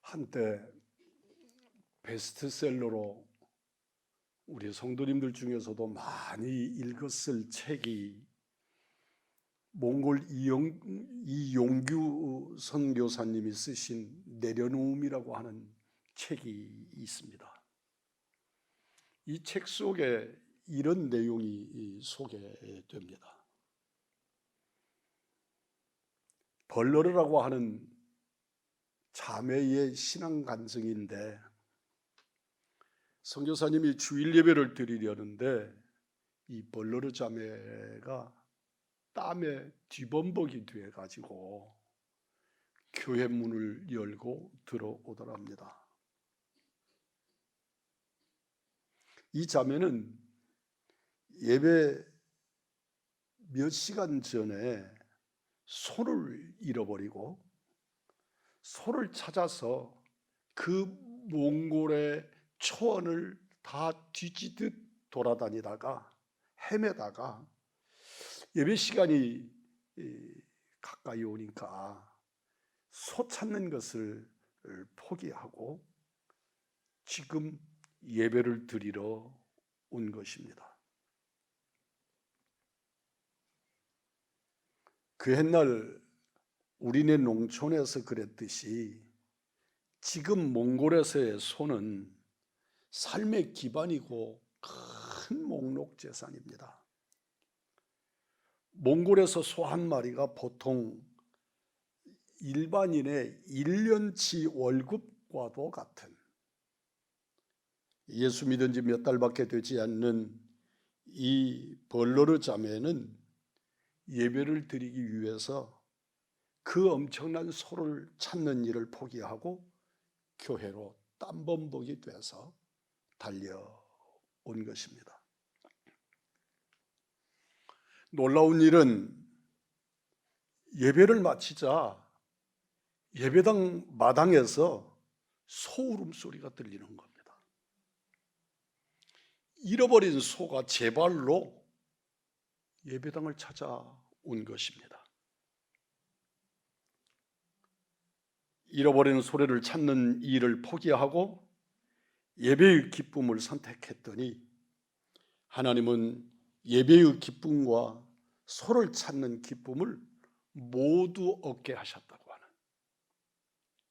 한때 베스트셀러로 우리 성도님들 중에서도 많이 읽었을 책이 몽골 이용규 선교사님이 쓰신 내려놓음이라고 하는 책이 있습니다. 이 책 속에 이런 내용이 소개됩니다. 벌러르라고 하는 자매의 신앙 간증인데, 선교사님이 주일 예배를 드리려는데 이 벌러르 자매가 땀에 뒤범벅이 돼 가지고 교회 문을 열고 들어오더랍니다. 이 자매는 예배 몇 시간 전에 소를 잃어버리고 소를 찾아서 그 몽골의 초원을 다 뒤지듯 돌아다니다가 헤매다가 예배 시간이 가까이 오니까 소 찾는 것을 포기하고 지금 예배를 드리러 온 것입니다. 그 옛날 우리네 농촌에서 그랬듯이 지금 몽골에서의 소는 삶의 기반이고 큰 목록 재산입니다. 몽골에서 소 한 마리가 보통 일반인의 1년치 월급과도 같은, 예수 믿은 지 몇 달밖에 되지 않는 이 벌러르 자매는 예배를 드리기 위해서 그 엄청난 소를 찾는 일을 포기하고 교회로 땀범벅이 돼서 달려온 것입니다. 놀라운 일은 예배를 마치자 예배당 마당에서 소 울음소리가 들리는 겁니다. 잃어버린 소가 제 발로 예배당을 찾아온 것입니다. 잃어버린 소리를 찾는 일을 포기하고 예배의 기쁨을 선택했더니 하나님은 예배의 기쁨과 소를 찾는 기쁨을 모두 얻게 하셨다고 하는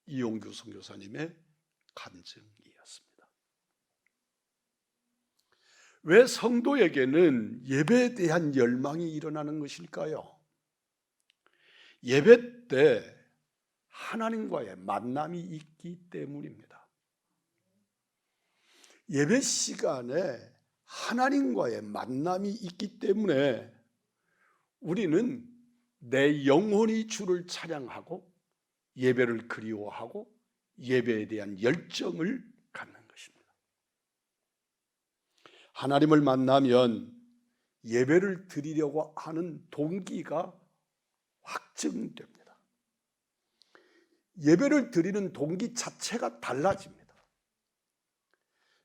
이용규 선교사님의 간증이었습니다. 왜 성도에게는 예배에 대한 열망이 일어나는 것일까요? 예배 때 하나님과의 만남이 있기 때문입니다. 예배 시간에 하나님과의 만남이 있기 때문에 우리는 내 영혼이 주를 찬양하고 예배를 그리워하고 예배에 대한 열정을 갖는 것입니다. 하나님을 만나면 예배를 드리려고 하는 동기가 확증됩니다. 예배를 드리는 동기 자체가 달라집니다.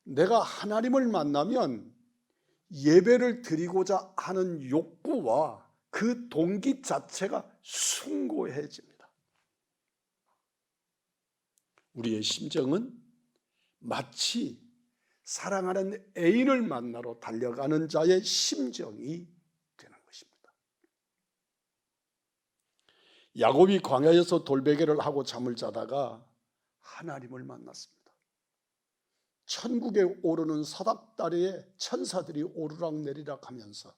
내가 하나님을 만나면 예배를 드리고자 하는 욕구와 그 동기 자체가 숭고해집니다. 우리의 심정은 마치 사랑하는 애인을 만나러 달려가는 자의 심정이 되는 것입니다. 야곱이 광야에서 돌베개를 하고 잠을 자다가 하나님을 만났습니다. 천국에 오르는 사닥다리에 천사들이 오르락내리락 하면서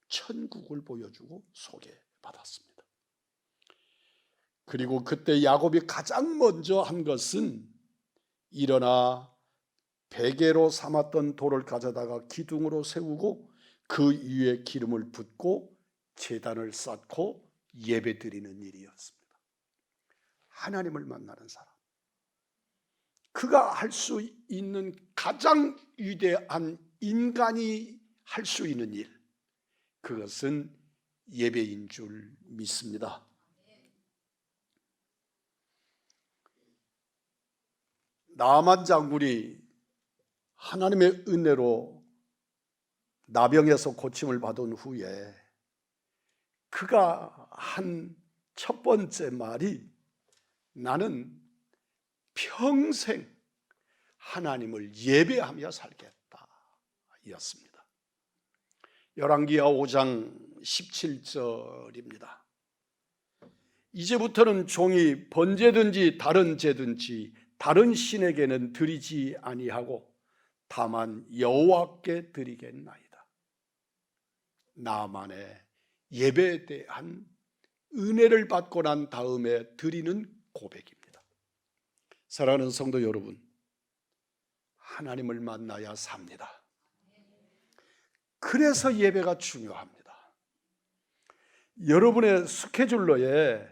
천국을 보여주고 소개받았습니다. 그리고 그때 야곱이 가장 먼저 한 것은 일어나 베개로 삼았던 돌을 가져다가 기둥으로 세우고 그 위에 기름을 붓고 제단을 쌓고 예배드리는 일이었습니다. 하나님을 만나는 사람, 그가 할 수 있는 가장 위대한 인간이 할 수 있는 일, 그것은 예배인 줄 믿습니다. 나아만 장군이 하나님의 은혜로 나병에서 고침을 받은 후에 그가 한 첫 번째 말이 나는 평생 하나님을 예배하며 살겠다 였습니다. 열왕기하 5장 17절입니다. 이제부터는 종이 번제든지 다른 제든지 다른 신에게는 드리지 아니하고 다만 여호와께 드리겠나이다. 나만의 예배에 대한 은혜를 받고 난 다음에 드리는 고백입니다. 사랑하는 성도 여러분, 하나님을 만나야 삽니다. 그래서 예배가 중요합니다. 여러분의 스케줄러에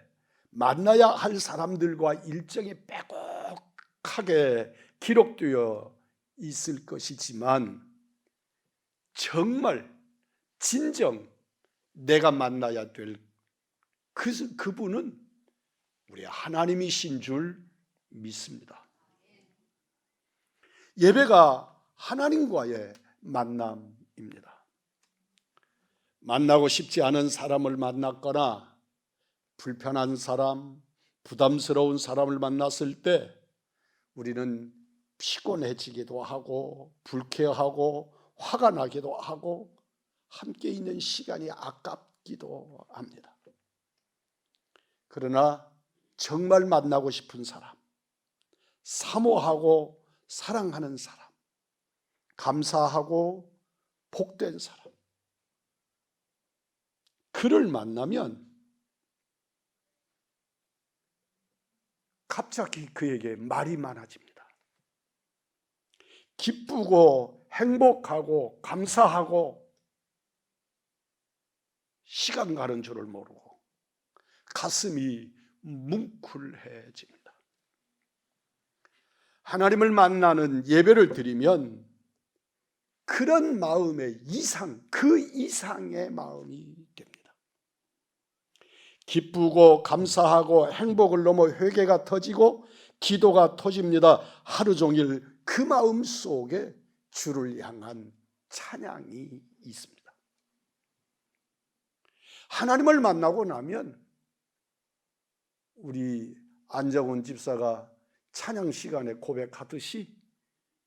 만나야 할 사람들과 일정이 빼곡하게 기록되어 있을 것이지만 정말 진정 내가 만나야 될 그분은 우리 하나님이신 줄 믿습니다. 예배가 하나님과의 만남입니다. 만나고 싶지 않은 사람을 만났거나 불편한 사람, 부담스러운 사람을 만났을 때 우리는 피곤해지기도 하고 불쾌하고 화가 나기도 하고 함께 있는 시간이 아깝기도 합니다. 그러나 정말 만나고 싶은 사람, 사모하고 사랑하는 사람, 감사하고 복된 사람, 그를 만나면 갑자기 그에게 말이 많아집니다. 기쁘고 행복하고 감사하고 시간 가는 줄을 모르고 가슴이 뭉클해집니다. 하나님을 만나는 예배를 드리면 그런 마음의 이상, 그 이상의 마음이 됩니다. 기쁘고 감사하고 행복을 넘어 회개가 터지고 기도가 터집니다. 하루 종일 그 마음 속에 주를 향한 찬양이 있습니다. 하나님을 만나고 나면 우리 안정훈 집사가 찬양 시간에 고백하듯이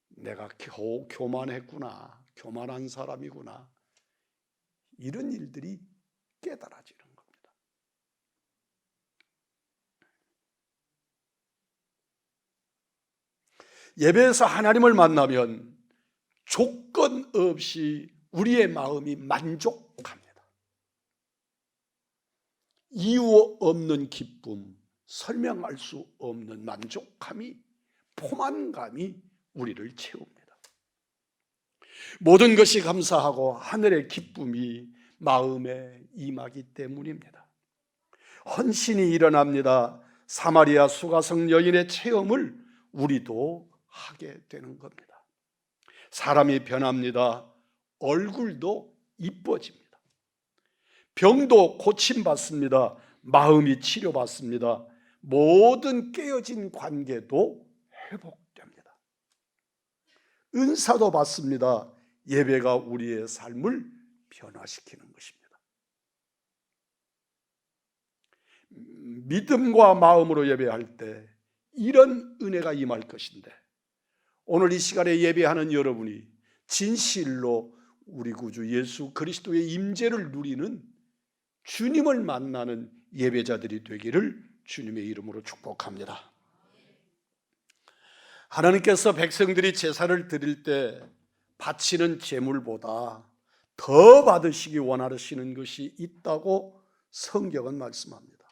내가 겨우 교만했구나, 교만한 사람이구나, 이런 일들이 깨달아지는 겁니다. 예배에서 하나님을 만나면 조건 없이 우리의 마음이 만족합니다. 이유 없는 기쁨, 설명할 수 없는 만족함이, 포만감이 우리를 채웁니다. 모든 것이 감사하고 하늘의 기쁨이 마음에 임하기 때문입니다. 헌신이 일어납니다. 사마리아 수가성 여인의 체험을 우리도 하게 되는 겁니다. 사람이 변합니다. 얼굴도 이뻐집니다. 병도 고침받습니다. 마음이 치료받습니다. 모든 깨어진 관계도 회복됩니다. 은사도 받습니다. 예배가 우리의 삶을 변화시키는 것입니다. 믿음과 마음으로 예배할 때 이런 은혜가 임할 것인데, 오늘 이 시간에 예배하는 여러분이 진실로 우리 구주 예수 그리스도의 임재를 누리는, 주님을 만나는 예배자들이 되기를 주님의 이름으로 축복합니다. 하나님께서 백성들이 제사를 드릴 때 바치는 제물보다 더 받으시기 원하시는 것이 있다고 성경은 말씀합니다.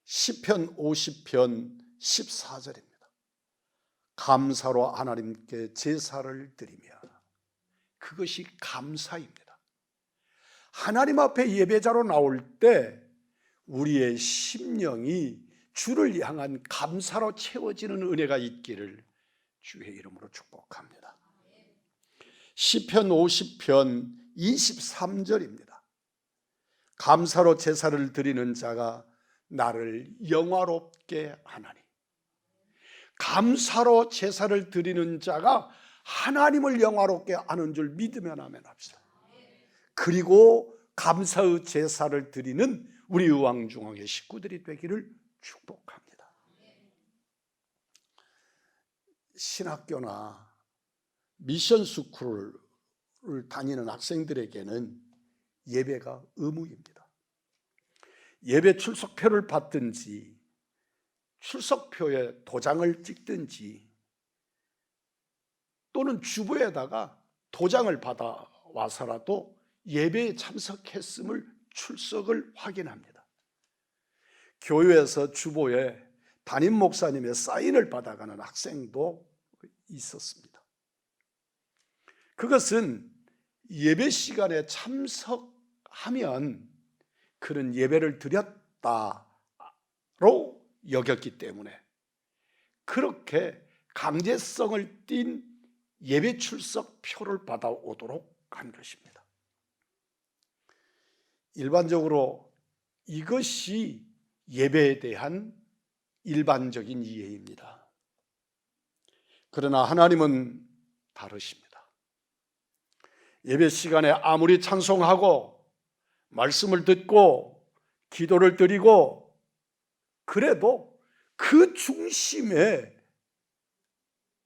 시편 50편 14절입니다. 감사로 하나님께 제사를 드리며, 그것이 감사입니다. 하나님 앞에 예배자로 나올 때 우리의 심령이 주를 향한 감사로 채워지는 은혜가 있기를 주의 이름으로 축복합니다. 시편 50편 23절입니다. 감사로 제사를 드리는 자가 나를 영화롭게 하나니. 감사로 제사를 드리는 자가 하나님을 영화롭게 하는 줄 믿으면 아멘 합시다. 그리고 감사의 제사를 드리는 우리 의왕중앙의 식구들이 되기를 축복합니다. 신학교나 미션 스쿨을 다니는 학생들에게는 예배가 의무입니다. 예배 출석표를 받든지 출석표에 도장을 찍든지 또는 주보에다가 도장을 받아와서라도 예배에 참석했음을 출석을 확인합니다. 교회에서 주보에 담임 목사님의 사인을 받아가는 학생도 있었습니다. 그것은 예배 시간에 참석하면 그는 예배를 드렸다로 여겼기 때문에 그렇게 강제성을 띤 예배 출석표를 받아오도록 한 것입니다. 일반적으로 이것이 예배에 대한 일반적인 이해입니다. 그러나 하나님은 다르십니다. 예배 시간에 아무리 찬송하고 말씀을 듣고 기도를 드리고 그래도 그 중심에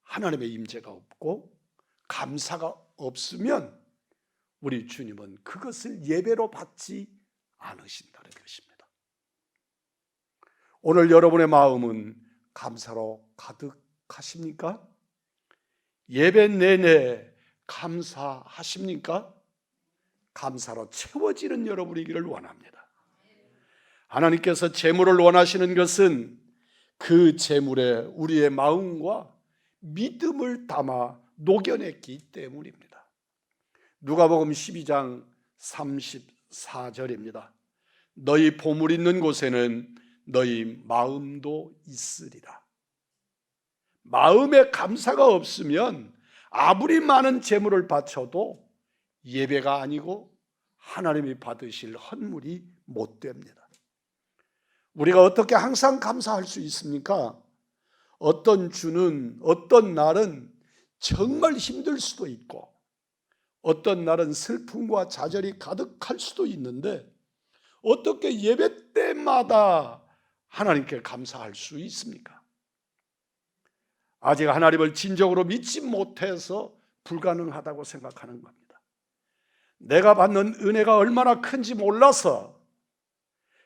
하나님의 임재가 없고 감사가 없으면 우리 주님은 그것을 예배로 받지 않으신다는 것입니다. 오늘 여러분의 마음은 감사로 가득하십니까? 예배 내내 감사하십니까? 감사로 채워지는 여러분이기를 원합니다. 하나님께서 재물을 원하시는 것은 그 재물에 우리의 마음과 믿음을 담아 녹여냈기 때문입니다. 누가복음 12장 34절입니다. 너희 보물 있는 곳에는 너희 마음도 있으리라. 마음에 감사가 없으면 아무리 많은 재물을 바쳐도 예배가 아니고 하나님이 받으실 헌물이 못 됩니다. 우리가 어떻게 항상 감사할 수 있습니까? 어떤 주는 어떤 날은 정말 힘들 수도 있고 어떤 날은 슬픔과 좌절이 가득할 수도 있는데 어떻게 예배 때마다 하나님께 감사할 수 있습니까? 아직 하나님을 진정으로 믿지 못해서 불가능하다고 생각하는 겁니다. 내가 받는 은혜가 얼마나 큰지 몰라서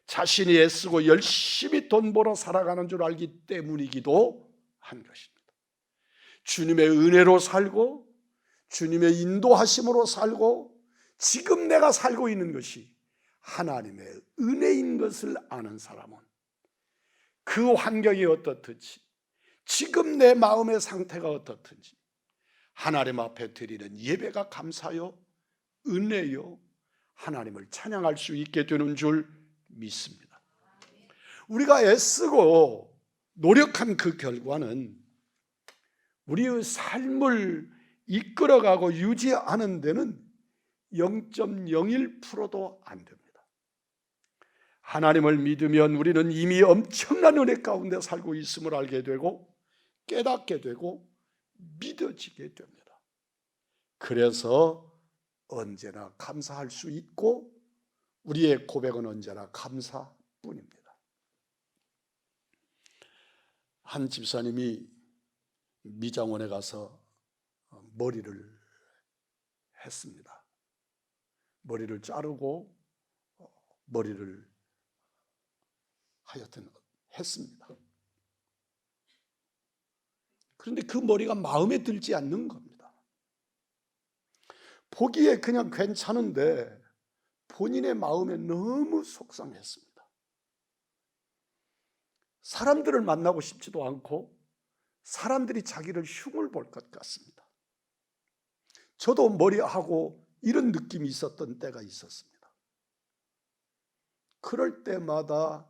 자신이 애쓰고 열심히 돈 벌어 살아가는 줄 알기 때문이기도 한 것입니다. 주님의 은혜로 살고 주님의 인도하심으로 살고 지금 내가 살고 있는 것이 하나님의 은혜인 것을 아는 사람은 그 환경이 어떻든지 지금 내 마음의 상태가 어떻든지 하나님 앞에 드리는 예배가 감사요 은혜요 하나님을 찬양할 수 있게 되는 줄 믿습니다. 우리가 애쓰고 노력한 그 결과는 우리의 삶을 이끌어가고 유지하는 데는 0.01%도 안 됩니다. 하나님을 믿으면 우리는 이미 엄청난 은혜 가운데 살고 있음을 알게 되고 깨닫게 되고 믿어지게 됩니다. 그래서 언제나 감사할 수 있고 우리의 고백은 언제나 감사뿐입니다. 한 집사님이 미장원에 가서 머리를 했습니다. 머리를 자르고 머리를 하여튼 했습니다. 그런데 그 머리가 마음에 들지 않는 겁니다. 보기에 그냥 괜찮은데 본인의 마음에 너무 속상했습니다. 사람들을 만나고 싶지도 않고 사람들이 자기를 흉을 볼 것 같습니다. 저도 머리하고 이런 느낌이 있었던 때가 있었습니다. 그럴 때마다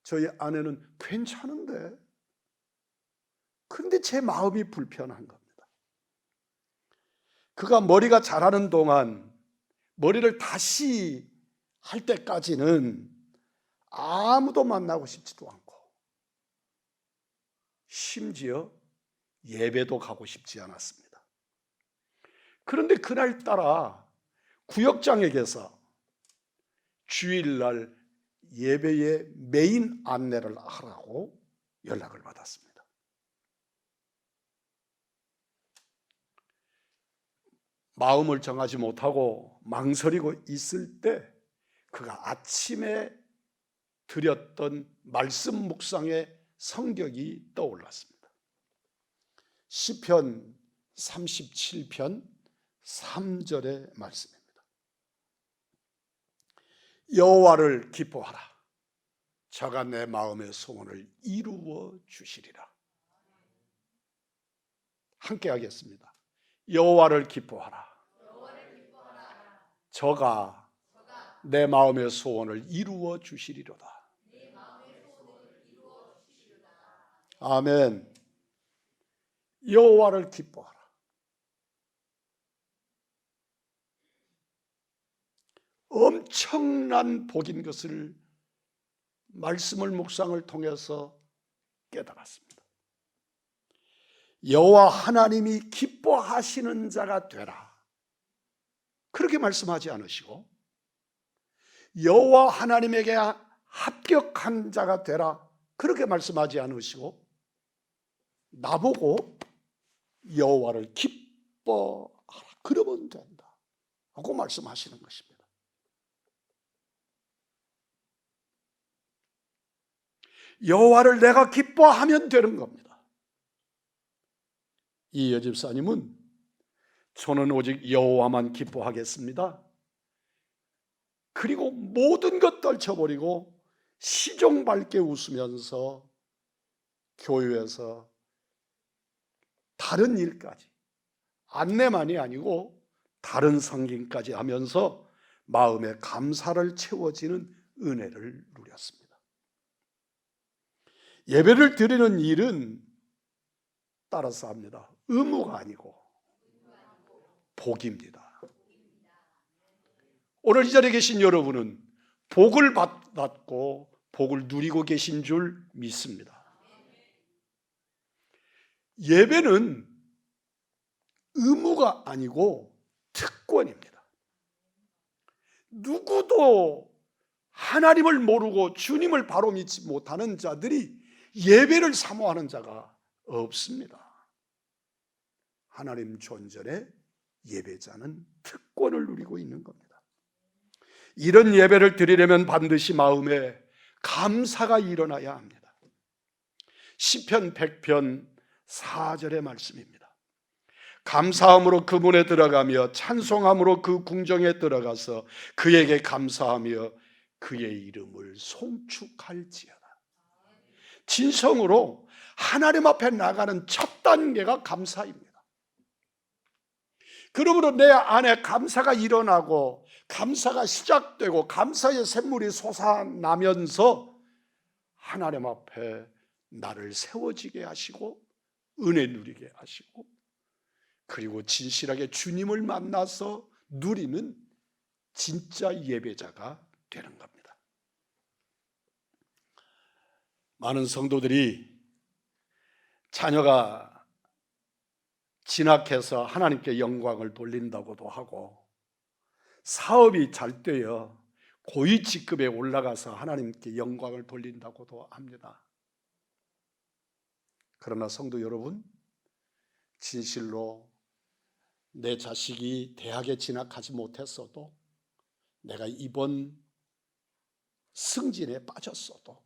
저희 아내는 괜찮은데 그런데 제 마음이 불편한 겁니다. 그가 머리가 자라는 동안 머리를 다시 할 때까지는 아무도 만나고 싶지도 않고 심지어 예배도 가고 싶지 않았습니다. 그런데 그날따라 구역장에게서 주일날 예배의 메인 안내를 하라고 연락을 받았습니다. 마음을 정하지 못하고 망설이고 있을 때 그가 아침에 드렸던 말씀 묵상의 성격이 떠올랐습니다. 시편 37편 3절의 말씀입니다. 여호와를 기뻐하라. 저가 내 마음의 소원을 이루어 주시리라. 함께 하겠습니다. 여호와를 기뻐하라. 저가 내 마음의 소원을 이루어 주시리로다. 아멘. 여호와를 기뻐하라. 엄청난 복인 것을 말씀을 묵상을 통해서 깨달았습니다. 여호와 하나님이 기뻐하시는 자가 되라. 그렇게 말씀하지 않으시고 여호와 하나님에게 합격한 자가 되라. 그렇게 말씀하지 않으시고 나보고 여호와를 기뻐하라. 그러면 된다. 하고 말씀하시는 것입니다. 여호와를 내가 기뻐하면 되는 겁니다. 이 여집사님은 저는 오직 여호와만 기뻐하겠습니다. 그리고 모든 것 떨쳐버리고 시종밟게 웃으면서 교회에서 다른 일까지 안내만이 아니고 다른 섬김까지 하면서 마음에 감사를 채워지는 은혜를 누렸습니다. 예배를 드리는 일은 따라서 합니다. 의무가 아니고 복입니다. 오늘 이 자리에 계신 여러분은 복을 받고 복을 누리고 계신 줄 믿습니다. 예배는 의무가 아니고 특권입니다. 누구도 하나님을 모르고 주님을 바로 믿지 못하는 자들이 예배를 사모하는 자가 없습니다. 하나님 존전에 예배자는 특권을 누리고 있는 겁니다. 이런 예배를 드리려면 반드시 마음에 감사가 일어나야 합니다. 시편 100편 4절의 말씀입니다. 감사함으로 그 문에 들어가며 찬송함으로 그 궁정에 들어가서 그에게 감사하며 그의 이름을 송축할지어다. 진성으로 하나님 앞에 나가는 첫 단계가 감사입니다. 그러므로 내 안에 감사가 일어나고 감사가 시작되고 감사의 샘물이 솟아나면서 하나님 앞에 나를 세워지게 하시고 은혜 누리게 하시고 그리고 진실하게 주님을 만나서 누리는 진짜 예배자가 되는 겁니다. 많은 성도들이 자녀가 진학해서 하나님께 영광을 돌린다고도 하고 사업이 잘 되어 고위 직급에 올라가서 하나님께 영광을 돌린다고도 합니다. 그러나 성도 여러분, 진실로 내 자식이 대학에 진학하지 못했어도 내가 이번 승진에 빠졌어도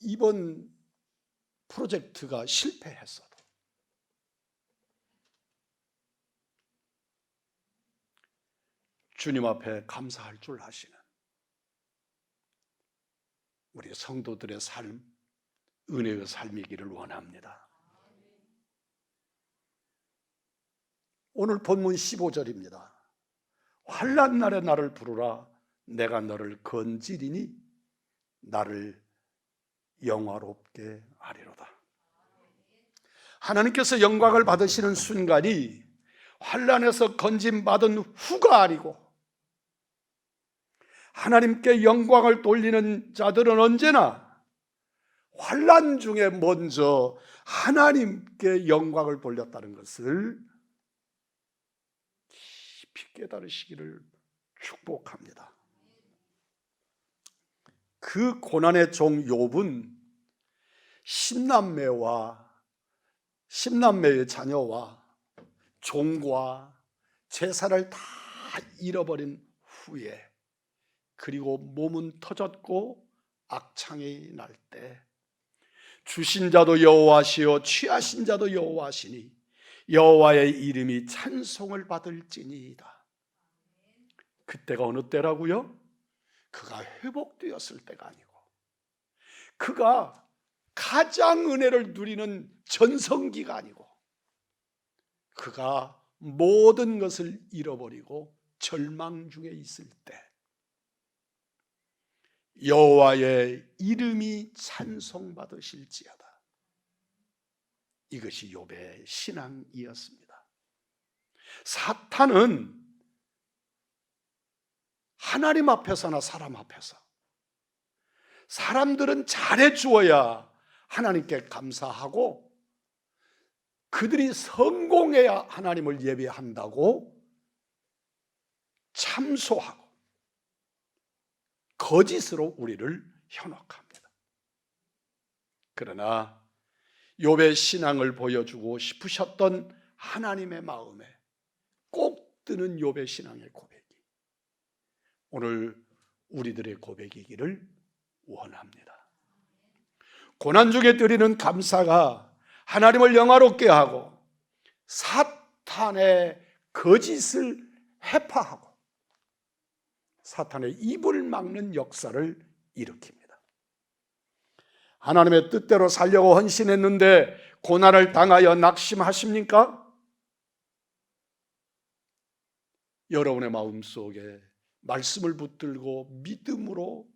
이번 프로젝트가 실패했어도 주님 앞에 감사할 줄 아시는 우리 성도들의 삶, 은혜의 삶이기를 원합니다. 오늘 본문 15절입니다. 환난 날에 나를 부르라. 내가 너를 건지리니 나를 영화롭게 하리로다. 하나님께서 영광을 받으시는 순간이 환난에서 건짐받은 후가 아니고 하나님께 영광을 돌리는 자들은 언제나 환난 중에 먼저 하나님께 영광을 돌렸다는 것을 깊이 깨달으시기를 축복합니다. 그 고난의 종 욥은 10남매의 자녀와 종과 제사를 다 잃어버린 후에, 그리고 몸은 터졌고 악창이 날 때, 주신 자도 여호와시요 취하신 자도 여호와시니 여호와의 이름이 찬송을 받을지니이다. 그때가 어느 때라고요? 그가 회복되었을 때가 아니고, 그가 가장 은혜를 누리는 전성기가 아니고, 그가 모든 것을 잃어버리고 절망 중에 있을 때 여호와의 이름이 찬송받으실지어다. 이것이 욥의 신앙이었습니다. 사탄은 하나님 앞에서나 사람 앞에서, 사람들은 잘해 주어야 하나님께 감사하고 그들이 성공해야 하나님을 예배한다고 참소하고 거짓으로 우리를 현혹합니다. 그러나 욥의 신앙을 보여주고 싶으셨던 하나님의 마음에 꼭 드는 욥의 신앙의 고백이 오늘 우리들의 고백이기를 원합니다. 고난 중에 드리는 감사가 하나님을 영화롭게 하고 사탄의 거짓을 해파하고 사탄의 입을 막는 역사를 일으킵니다. 하나님의 뜻대로 살려고 헌신했는데 고난을 당하여 낙심하십니까? 여러분의 마음속에 말씀을 붙들고 믿음으로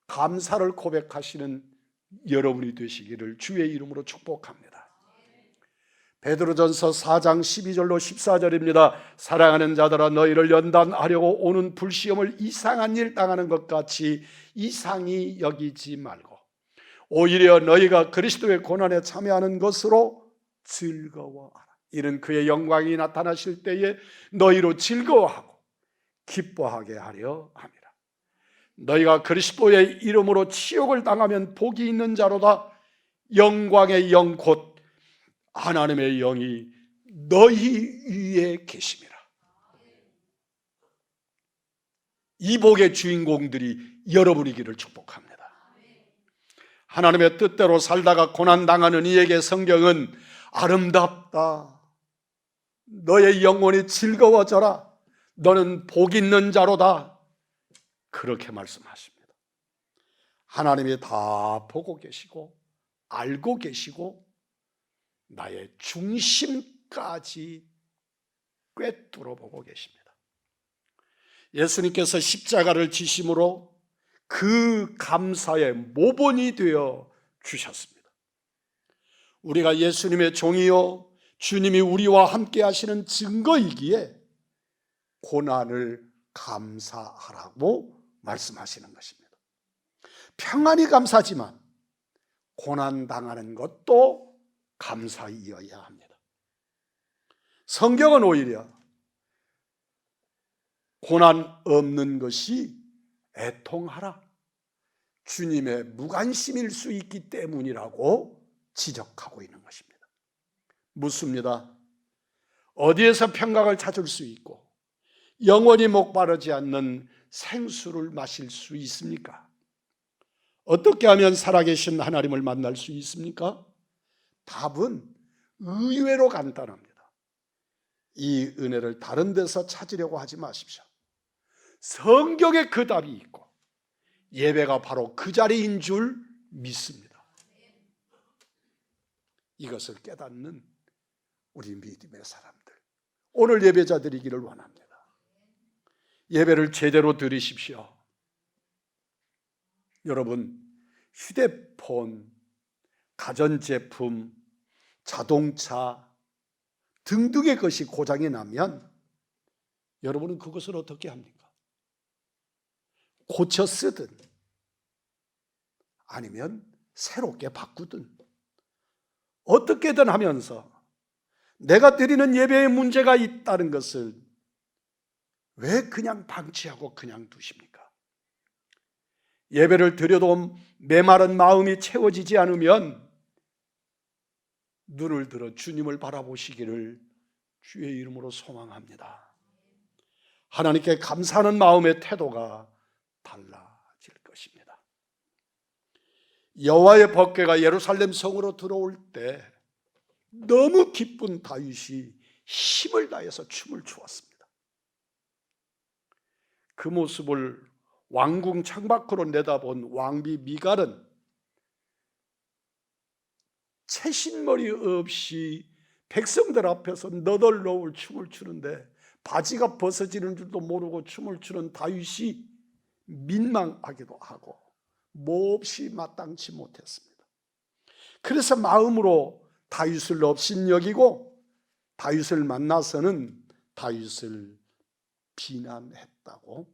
감사를 고백하시는 여러분이 되시기를 주의 이름으로 축복합니다. 베드로전서 4장 12절로 14절입니다. 사랑하는 자들아, 너희를 연단하려고 오는 불시험을 이상한 일 당하는 것 같이 이상히 여기지 말고 오히려 너희가 그리스도의 고난에 참여하는 것으로 즐거워하라. 이는 그의 영광이 나타나실 때에 너희로 즐거워하고 기뻐하게 하려 함이라. 너희가 그리스도의 이름으로 치욕을 당하면 복이 있는 자로다. 영광의 영 곧 하나님의 영이 너희 위에 계심이라. 이 복의 주인공들이 여러분이기를 축복합니다. 하나님의 뜻대로 살다가 고난당하는 이에게 성경은 아름답다, 너의 영혼이 즐거워져라, 너는 복 있는 자로다, 그렇게 말씀하십니다. 하나님이 다 보고 계시고 알고 계시고 나의 중심까지 꿰뚫어 보고 계십니다. 예수님께서 십자가를 지심으로 그 감사의 모본이 되어 주셨습니다. 우리가 예수님의 종이요 주님이 우리와 함께 하시는 증거이기에 고난을 감사하라고 말씀하시는 것입니다. 평안이 감사지만 고난당하는 것도 감사이어야 합니다. 성경은 오히려 고난 없는 것이 애통하라, 주님의 무관심일 수 있기 때문이라고 지적하고 있는 것입니다. 묻습니다. 어디에서 평강을 찾을 수 있고 영원히 목마르지 않는 생수를 마실 수 있습니까? 어떻게 하면 살아계신 하나님을 만날 수 있습니까? 답은 의외로 간단합니다. 이 은혜를 다른 데서 찾으려고 하지 마십시오. 성경에 그 답이 있고 예배가 바로 그 자리인 줄 믿습니다. 이것을 깨닫는 우리 믿음의 사람들, 오늘 예배자들이기를 원합니다. 예배를 제대로 드리십시오. 여러분, 휴대폰, 가전제품, 자동차 등등의 것이 고장이 나면 여러분은 그것을 어떻게 합니까? 고쳐 쓰든 아니면 새롭게 바꾸든 어떻게든 하면서 내가 드리는 예배에 문제가 있다는 것을 왜 그냥 방치하고 그냥 두십니까? 예배를 드려도 메마른 마음이 채워지지 않으면 눈을 들어 주님을 바라보시기를 주의 이름으로 소망합니다. 하나님께 감사하는 마음의 태도가 달라질 것입니다. 여호와의 법궤가 예루살렘 성으로 들어올 때 너무 기쁜 다윗이 힘을 다해서 춤을 추었습니다. 그 모습을 왕궁 창밖으로 내다본 왕비 미갈은 채신머리 없이 백성들 앞에서 너덜너울 춤을 추는데 바지가 벗어지는 줄도 모르고 춤을 추는 다윗이 민망하기도 하고 몹시 마땅치 못했습니다. 그래서 마음으로 다윗을 업신여기고 다윗을 만나서는 다윗을 비난했다고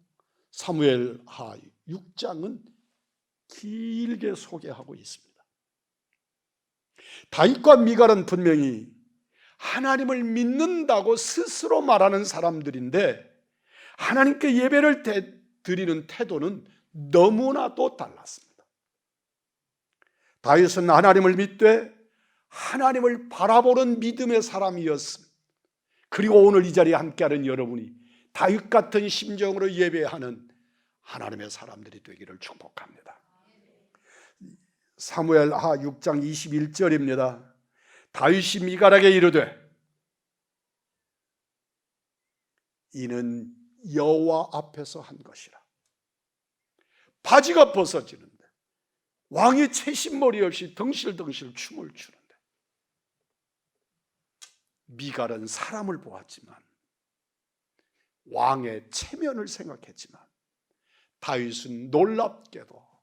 사무엘하 6장은 길게 소개하고 있습니다. 다윗과 미갈은 분명히 하나님을 믿는다고 스스로 말하는 사람들인데 하나님께 예배를 드리는 태도는 너무나도 달랐습니다. 다윗은 하나님을 믿되 하나님을 바라보는 믿음의 사람이었습니다. 그리고 오늘 이 자리에 함께하는 여러분이 다윗 같은 심정으로 예배하는 하나님의 사람들이 되기를 축복합니다. 사무엘하 6장 21절입니다. 다윗이 미갈에게 이르되 이는 여호와 앞에서 한 것이라. 바지가 벗어지는데 왕이 채신머리 없이 덩실덩실 춤을 추는데 미갈은 사람을 보았지만 왕의 체면을 생각했지만 다윗은 놀랍게도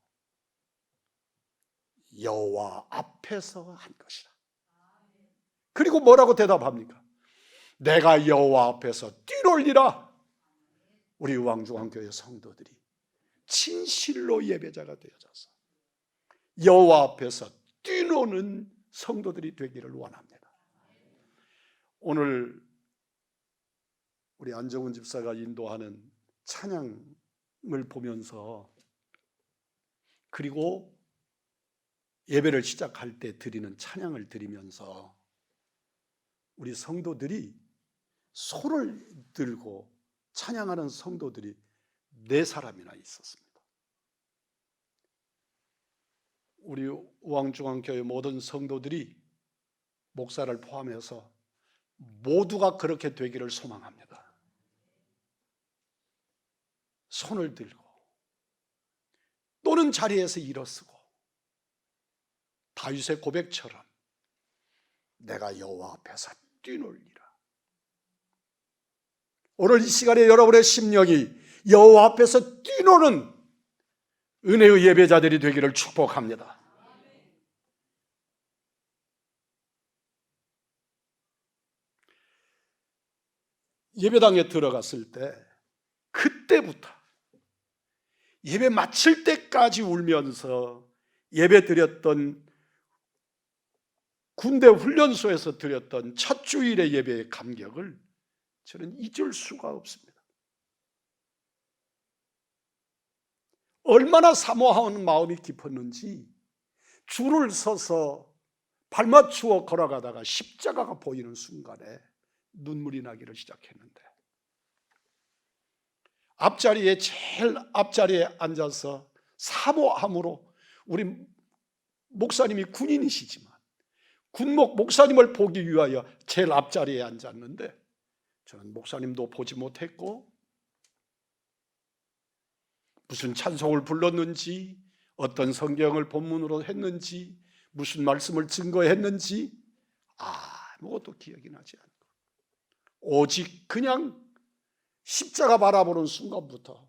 여호와 앞에서 한 것이라. 그리고 뭐라고 대답합니까? 내가 여호와 앞에서 뛰놀리라. 우리 왕중왕교회 성도들이 진실로 예배자가 되어져서 여호와 앞에서 뛰노는 성도들이 되기를 원합니다. 오늘 우리 안정훈 집사가 인도하는 찬양을 보면서 그리고 예배를 시작할 때 드리는 찬양을 드리면서 우리 성도들이 소를 들고 찬양하는 성도들이 4사람이나 있었습니다. 우리 우왕중앙교회 모든 성도들이 목사를 포함해서 모두가 그렇게 되기를 소망합니다. 손을 들고 또는 자리에서 일어서고 다윗의 고백처럼 내가 여호와 앞에서 뛰놀리라. 오늘 이 시간에 여러분의 심령이 여호와 앞에서 뛰노는 은혜의 예배자들이 되기를 축복합니다. 예배당에 들어갔을 때 그때부터 예배 마칠 때까지 울면서 예배 드렸던 군대 훈련소에서 드렸던 첫 주일의 예배의 감격을 저는 잊을 수가 없습니다. 얼마나 사모하는 마음이 깊었는지 줄을 서서 발 맞추어 걸어가다가 십자가가 보이는 순간에 눈물이 나기를 시작했는데 앞자리에 제일 앞자리에 앉아서 사모함으로 우리 목사님이 군인이시지만 군목 목사님을 보기 위하여 제일 앞자리에 앉았는데 저는 목사님도 보지 못했고 무슨 찬송을 불렀는지 어떤 성경을 본문으로 했는지 무슨 말씀을 증거했는지 아무것도 기억이 나지 않고 오직 그냥 십자가 바라보는 순간부터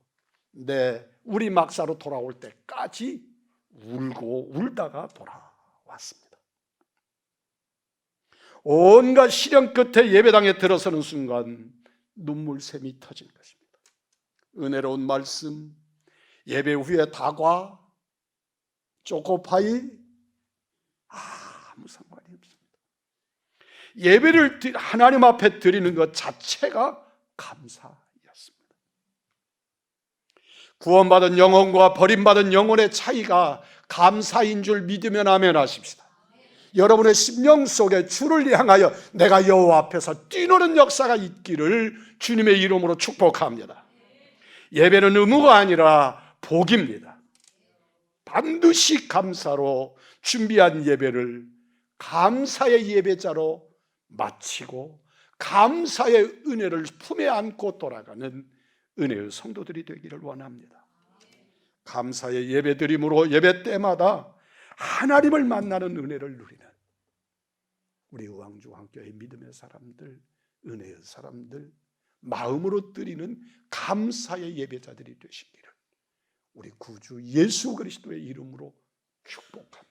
우리 막사로 돌아올 때까지 울고 울다가 돌아왔습니다. 온갖 시련 끝에 예배당에 들어서는 순간 눈물샘이 터진 것입니다. 은혜로운 말씀, 예배 후에 다과, 초코파이 아무 상관이 없습니다. 예배를 하나님 앞에 드리는 것 자체가 감사였습니다. 구원받은 영혼과 버림받은 영혼의 차이가 감사인 줄 믿으면 아멘 하십시다. 여러분의 심령 속에 주를 향하여 내가 여호와 앞에서 뛰노는 역사가 있기를 주님의 이름으로 축복합니다. 예배는 의무가 아니라 복입니다. 반드시 감사로 준비한 예배를 감사의 예배자로 마치고 감사의 은혜를 품에 안고 돌아가는 은혜의 성도들이 되기를 원합니다. 감사의 예배드림으로 예배 때마다 하나님을 만나는 은혜를 누리는 우리 의왕중앙교회 믿음의 사람들, 은혜의 사람들, 마음으로 드리는 감사의 예배자들이 되시기를 우리 구주 예수 그리스도의 이름으로 축복합니다.